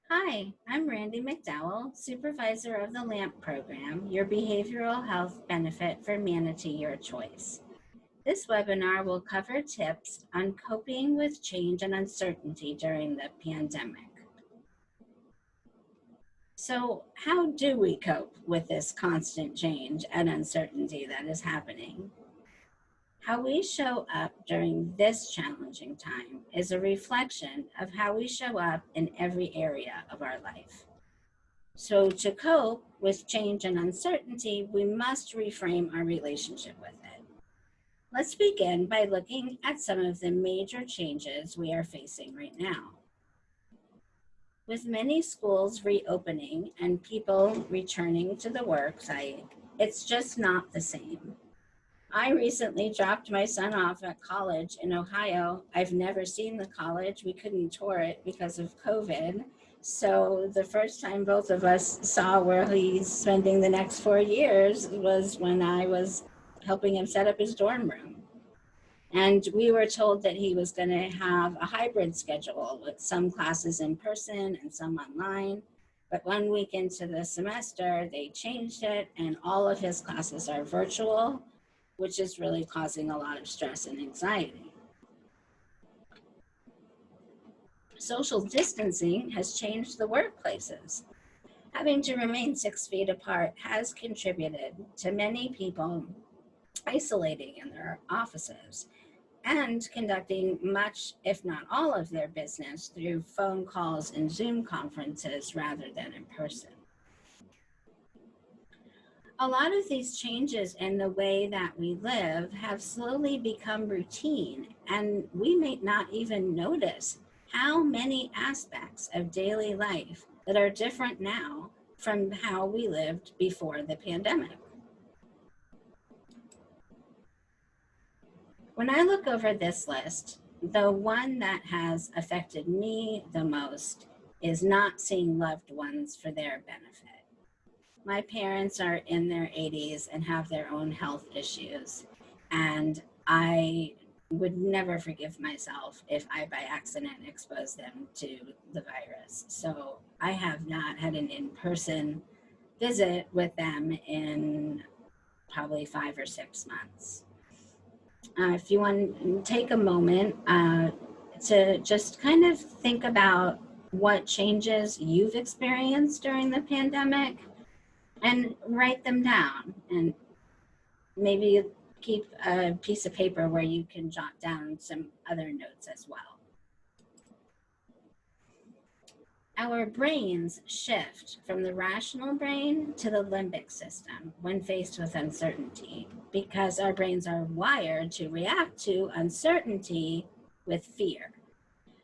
Hi, I'm Randy McDowell, Supervisor of the LAMP program, your behavioral health benefit for Manatee Your Choice. This webinar will cover tips on coping with change and uncertainty during the pandemic. So, how do we cope with this constant change and uncertainty that is happening? How we show up during this challenging time is a reflection of how we show up in every area of our life. So to cope with change and uncertainty, we must reframe our relationship with it. Let's begin by looking at some of the major changes we are facing right now. With many schools reopening and people returning to the work site, it's just not the same. I recently dropped my son off at college in Ohio. I've never seen the college. We couldn't tour it because of COVID. So the first time both of us saw where he's spending the next 4 years was when I was helping him set up his dorm room. And we were told that he was going to have a hybrid schedule with some classes in person and some online. But 1 week into the semester, they changed it, and all of his classes are virtual, which is really causing a lot of stress and anxiety. Social distancing has changed the workplaces. Having to remain 6 feet apart has contributed to many people isolating in their offices and conducting much, if not all, of their business through phone calls and Zoom conferences rather than in person. A lot of these changes in the way that we live have slowly become routine, and we may not even notice how many aspects of daily life that are different now from how we lived before the pandemic. When I look over this list, the one that has affected me the most is not seeing loved ones for their benefit. My parents are in their 80s and have their own health issues, and I would never forgive myself if I by accident exposed them to the virus. So I have not had an in-person visit with them in probably 5 or 6 months. If you want to take a moment to just kind of think about what changes you've experienced during the pandemic and write them down, and maybe keep a piece of paper where you can jot down some other notes as well. Our brains shift from the rational brain to the limbic system when faced with uncertainty, because our brains are wired to react to uncertainty with fear.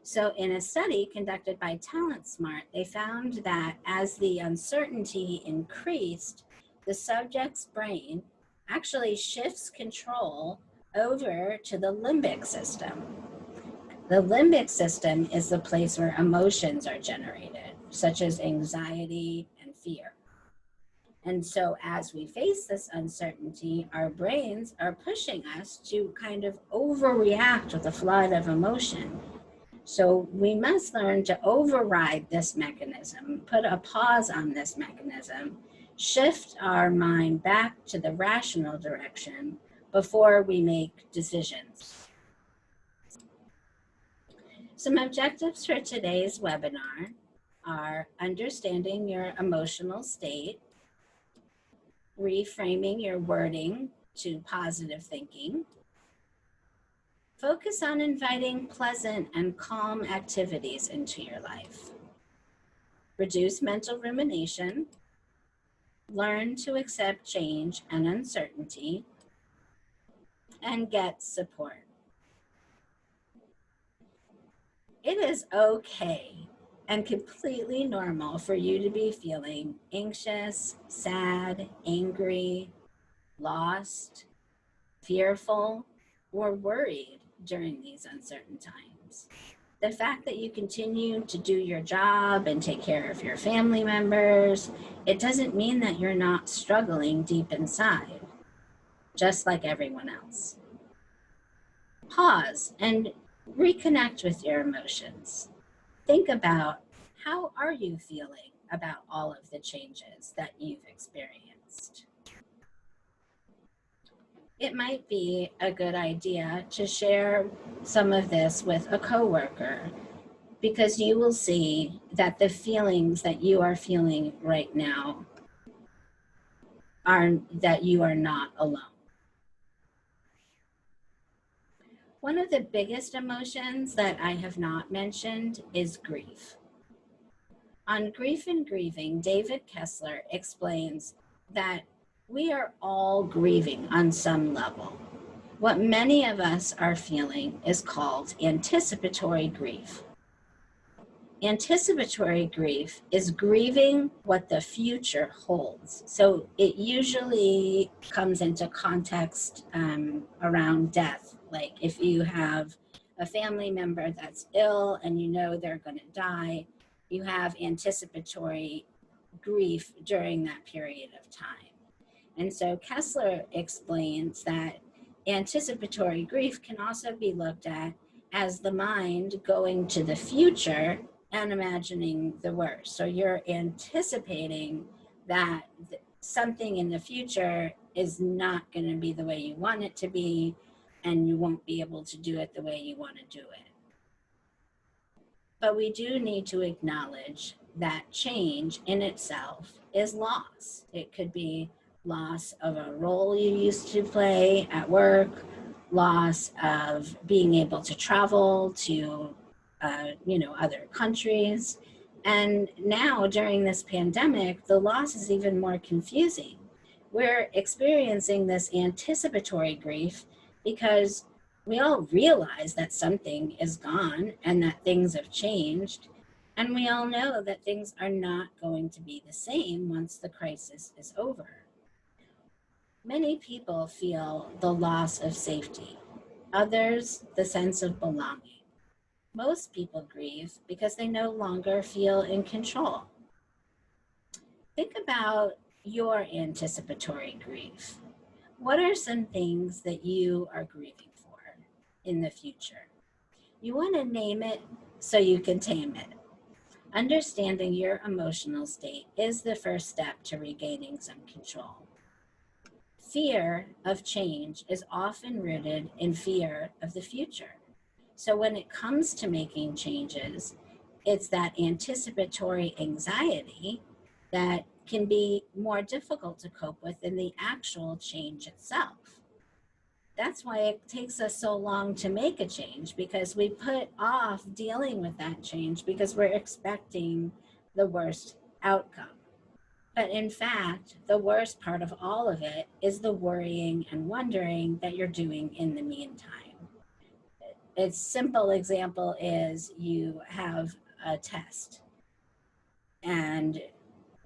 So in a study conducted by Talent Smart, they found that as the uncertainty increased, the subject's brain actually shifts control over to the limbic system. The limbic system is the place where emotions are generated, such as anxiety and fear. And so as we face this uncertainty, our brains are pushing us to kind of overreact with a flood of emotion. So we must learn to override this mechanism, put a pause on this mechanism, shift our mind back to the rational direction before we make decisions. Some objectives for today's webinar are understanding your emotional state, reframing your wording to positive thinking, focus on inviting pleasant and calm activities into your life, reduce mental rumination, learn to accept change and uncertainty, and get support. It is okay and completely normal for you to be feeling anxious, sad, angry, lost, fearful, or worried during these uncertain times. The fact that you continue to do your job and take care of your family members, it doesn't mean that you're not struggling deep inside, just like everyone else. Pause and reconnect with your emotions. Think about How are you feeling about all of the changes that you've experienced? It might be a good idea to share some of this with a coworker, because you will see that the feelings that you are feeling right now are that you are not alone. One of the biggest emotions that I have not mentioned is grief. On Grief and Grieving, David Kessler explains that we are all grieving on some level. What many of us are feeling is called anticipatory grief. Anticipatory grief is grieving what the future holds. So it usually comes into context around death. Like if you have a family member that's ill and you know they're going to die, you have anticipatory grief during that period of time. And so Kessler explains that anticipatory grief can also be looked at as the mind going to the future and imagining the worst. So you're anticipating that something in the future is not going to be the way you want it to be, and you won't be able to do it the way you want to do it. But we do need to acknowledge that change in itself is loss. It could be loss of a role you used to play at work, loss of being able to travel to other countries. And now during this pandemic, the loss is even more confusing. We're experiencing this anticipatory grief because we all realize that something is gone and that things have changed. And we all know that things are not going to be the same once the crisis is over. Many people feel the loss of safety, others, the sense of belonging. Most people grieve because they no longer feel in control. Think about your anticipatory grief. What are some things that you are grieving for in the future? You want to name it so you can tame it. Understanding your emotional state is the first step to regaining some control. Fear of change is often rooted in fear of the future. So when it comes to making changes, it's that anticipatory anxiety that can be more difficult to cope with than the actual change itself. That's why it takes us so long to make a change, because we put off dealing with that change because we're expecting the worst outcome. But in fact, the worst part of all of it is the worrying and wondering that you're doing in the meantime. A simple example is you have a test and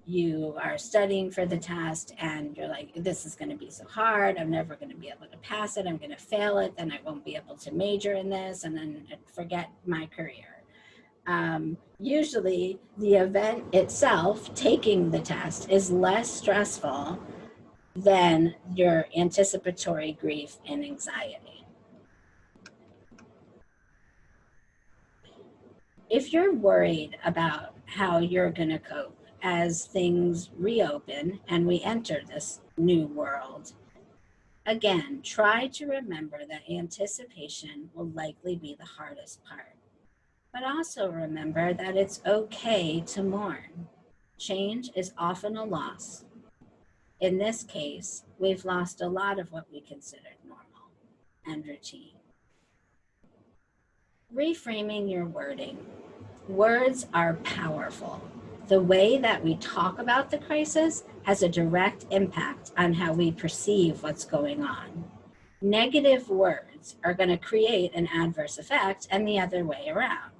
you are studying for the test and you're like, this is going to be so hard. I'm never going to be able to pass it. I'm going to fail it. Then I won't be able to major in this and then forget my career. Usually the event itself, taking the test, is less stressful than your anticipatory grief and anxiety. If you're worried about how you're going to cope as things reopen and we enter this new world, again, try to remember that anticipation will likely be the hardest part. But also remember that it's okay to mourn. Change is often a loss. In this case, we've lost a lot of what we considered normal and routine. Reframing your wording. Words are powerful. The way that we talk about the crisis has a direct impact on how we perceive what's going on. Negative words are going to create an adverse effect and the other way around.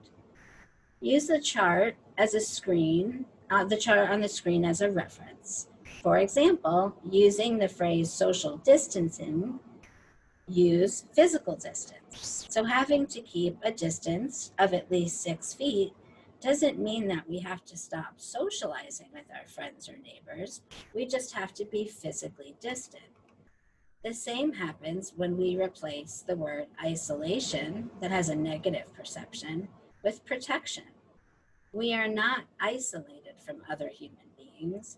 Use the chart as a screen, the chart on the screen as a reference. For example, using the phrase social distancing, use physical distance. So having to keep a distance of at least 6 feet doesn't mean that we have to stop socializing with our friends or neighbors. We just have to be physically distant. The same happens when we replace the word isolation, that has a negative perception, with protection. We are not isolated from other human beings,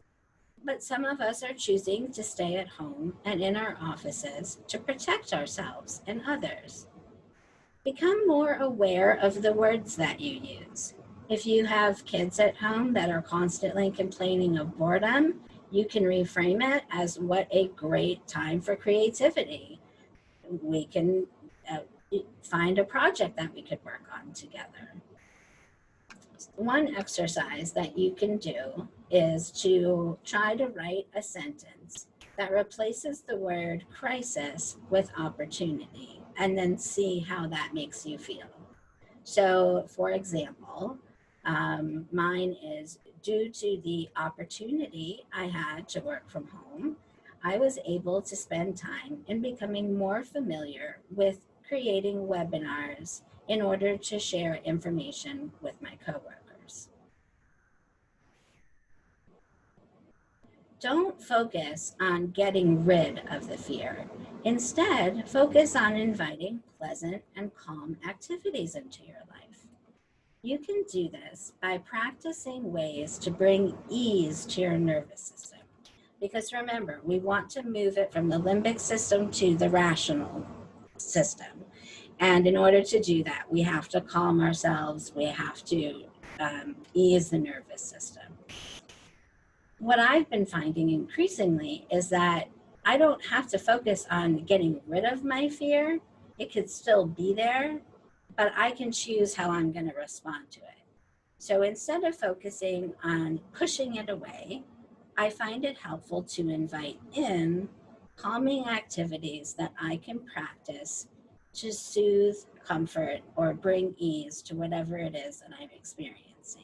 but some of us are choosing to stay at home and in our offices to protect ourselves and others. Become more aware of the words that you use. If you have kids at home that are constantly complaining of boredom, you can reframe it as what a great time for creativity. We can find a project that we could work on together. One exercise that you can do is to try to write a sentence that replaces the word crisis with opportunity, and then see how that makes you feel. So, for example, mine is due to the opportunity I had to work from home, I was able to spend time in becoming more familiar with creating webinars in order to share information with my coworkers. Don't focus on getting rid of the fear. Instead, focus on inviting pleasant and calm activities into your life. You can do this by practicing ways to bring ease to your nervous system. Because remember, we want to move it from the limbic system to the rational system. And in order to do that, we have to calm ourselves, we have to ease the nervous system. What I've been finding increasingly is that I don't have to focus on getting rid of my fear. It could still be there, but I can choose how I'm going to respond to it. So instead of focusing on pushing it away, I find it helpful to invite in calming activities that I can practice to soothe, comfort, or bring ease to whatever it is that I'm experiencing.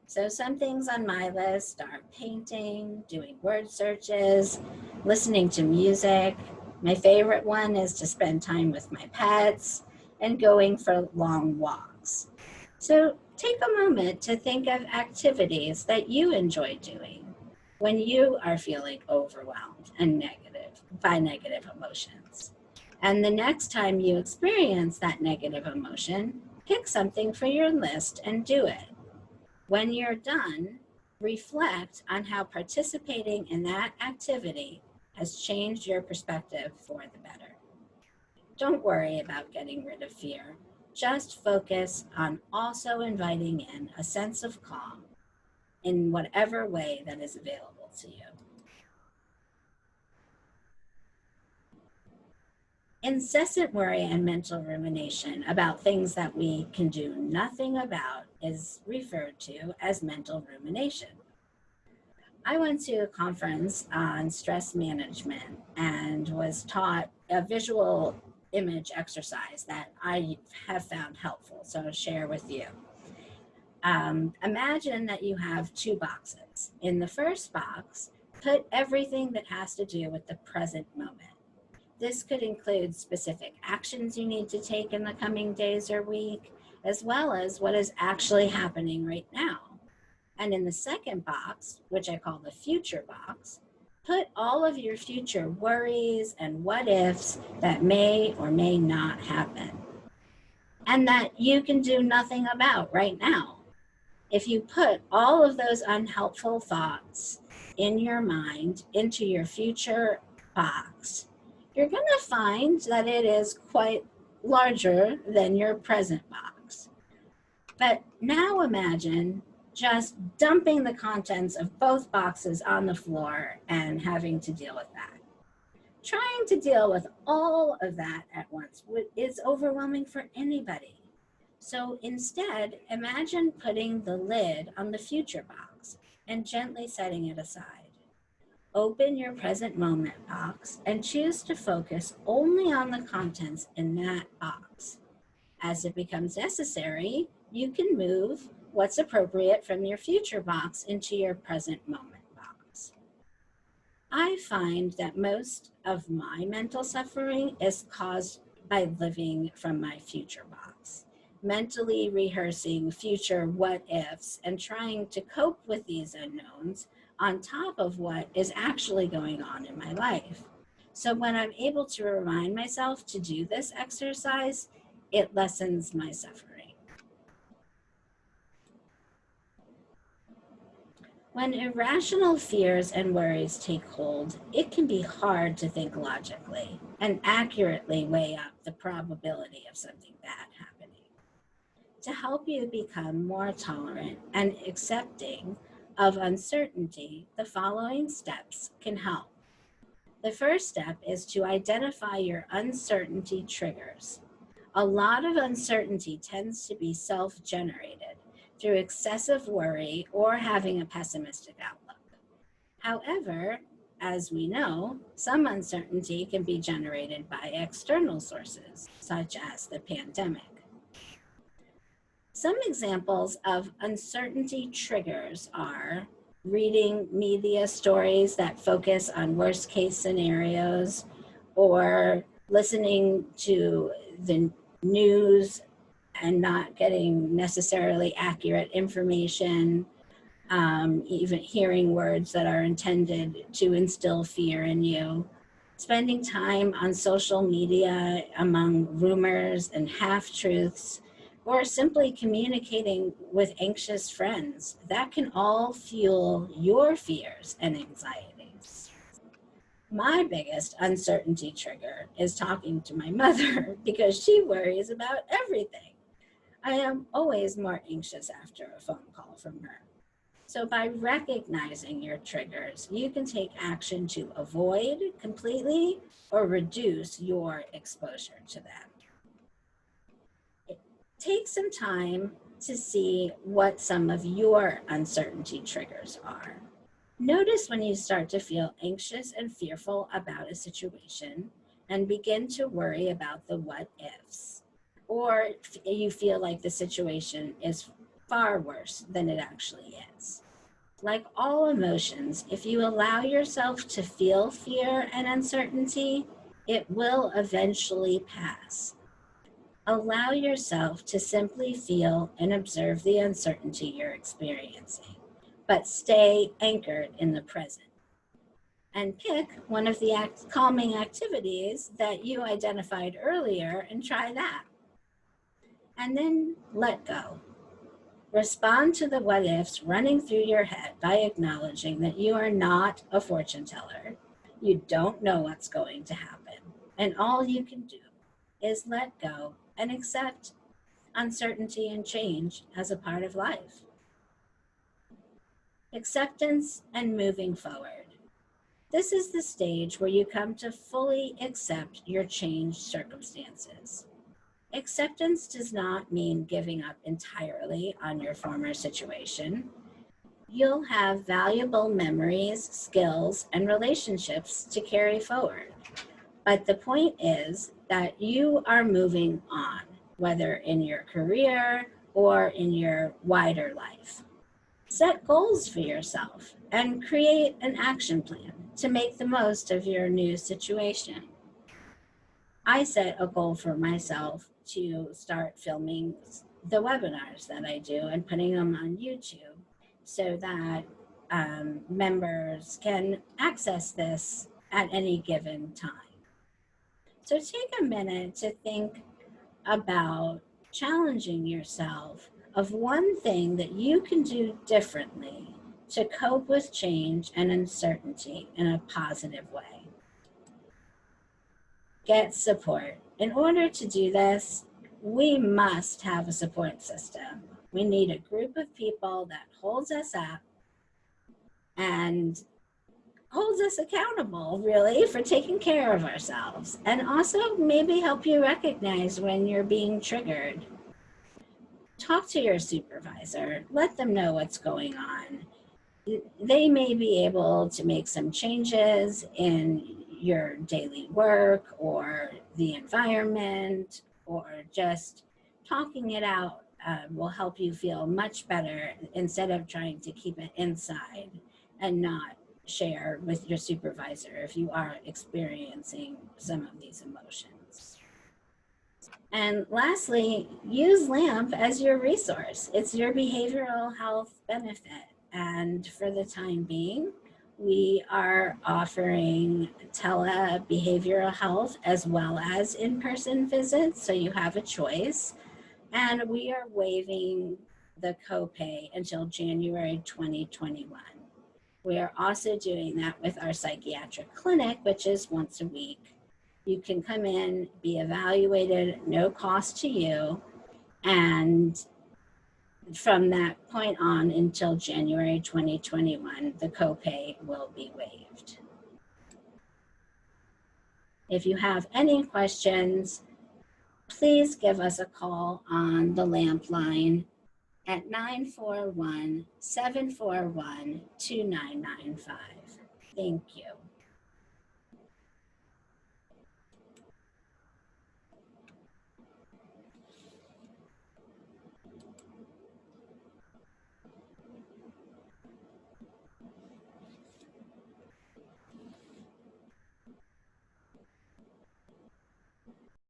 So some things on my list are painting, doing word searches, listening to music. My favorite one is to spend time with my pets and going for long walks. So take a moment to think of activities that you enjoy doing when you are feeling overwhelmed and negative by negative emotions. And the next time you experience that negative emotion, pick something for your list and do it. When you're done, reflect on how participating in that activity has changed your perspective for the better. Don't worry about getting rid of fear. Just focus on also inviting in a sense of calm in whatever way that is available to you. Incessant worry and mental rumination about things that we can do nothing about is referred to as mental rumination. I went to a conference on stress management and was taught a visual image exercise that I have found helpful, so I'll share with you. Imagine that you have two boxes. In the first box, put everything that has to do with the present moment. This could include specific actions you need to take in the coming days or week, as well as what is actually happening right now. And in the second box, which I call the future box, put all of your future worries and what ifs that may or may not happen and that you can do nothing about right now. If you put all of those unhelpful thoughts in your mind into your future box, you're going to find that it is quite larger than your present box. But now imagine just dumping the contents of both boxes on the floor and having to deal with that. Trying to deal with all of that at once is overwhelming for anybody. So instead, imagine putting the lid on the future box and gently setting it aside. Open your present moment box and choose to focus only on the contents in that box. As it becomes necessary, you can move what's appropriate from your future box into your present moment box. I find that most of my mental suffering is caused by living from my future box, mentally rehearsing future what ifs and trying to cope with these unknowns on top of what is actually going on in my life. So when I'm able to remind myself to do this exercise, it lessens my suffering. When irrational fears and worries take hold, it can be hard to think logically and accurately weigh up the probability of something bad happening. To help you become more tolerant and accepting of uncertainty, the following steps can help. The first step is to identify your uncertainty triggers. A lot of uncertainty tends to be self-generated through excessive worry or having a pessimistic outlook. However, as we know, some uncertainty can be generated by external sources, such as the pandemic. Some examples of uncertainty triggers are reading media stories that focus on worst case scenarios, or listening to the news and not getting necessarily accurate information, even hearing words that are intended to instill fear in you, spending time on social media among rumors and half-truths, or simply communicating with anxious friends. That can all fuel your fears and anxieties. My biggest uncertainty trigger is talking to my mother because she worries about everything. I am always more anxious after a phone call from her. So by recognizing your triggers, you can take action to avoid completely or reduce your exposure to them. Take some time to see what some of your uncertainty triggers are. Notice when you start to feel anxious and fearful about a situation and begin to worry about the what ifs, or you feel like the situation is far worse than it actually is. Like all emotions, if you allow yourself to feel fear and uncertainty, it will eventually pass. Allow yourself to simply feel and observe the uncertainty you're experiencing, but stay anchored in the present. And pick one of the calming activities that you identified earlier and try that. And then let go. Respond to the what ifs running through your head by acknowledging that you are not a fortune teller. You don't know what's going to happen. And all you can do is let go and accept uncertainty and change as a part of life. Acceptance and moving forward. This is the stage where you come to fully accept your changed circumstances. Acceptance does not mean giving up entirely on your former situation. You'll have valuable memories, skills, and relationships to carry forward. But the point is that you are moving on, whether in your career or in your wider life. Set goals for yourself and create an action plan to make the most of your new situation. I set a goal for myself to start filming the webinars that I do and putting them on YouTube so that members can access this at any given time. So take a minute to think about challenging yourself of one thing that you can do differently to cope with change and uncertainty in a positive way. Get support. In order to do this, we must have a support system. We need a group of people that holds us up and holds us accountable, really, for taking care of ourselves, and also maybe help you recognize when you're being triggered. Talk to your supervisor, let them know what's going on. They may be able to make some changes in your daily work or the environment, or just talking it out will help you feel much better instead of trying to keep it inside and not share with your supervisor if you are experiencing some of these emotions. And lastly, use LAMP as your resource. It's your behavioral health benefit. And for the time being, we are offering tele-behavioral health as well as in-person visits, so you have a choice. And we are waiving the copay until January 2021. We are also doing that with our psychiatric clinic, which is once a week. You can come in, be evaluated, no cost to you, and from that point on until January 2021, the copay will be waived. If you have any questions, please give us a call on the LAMP line at 941-741-2995. Thank you.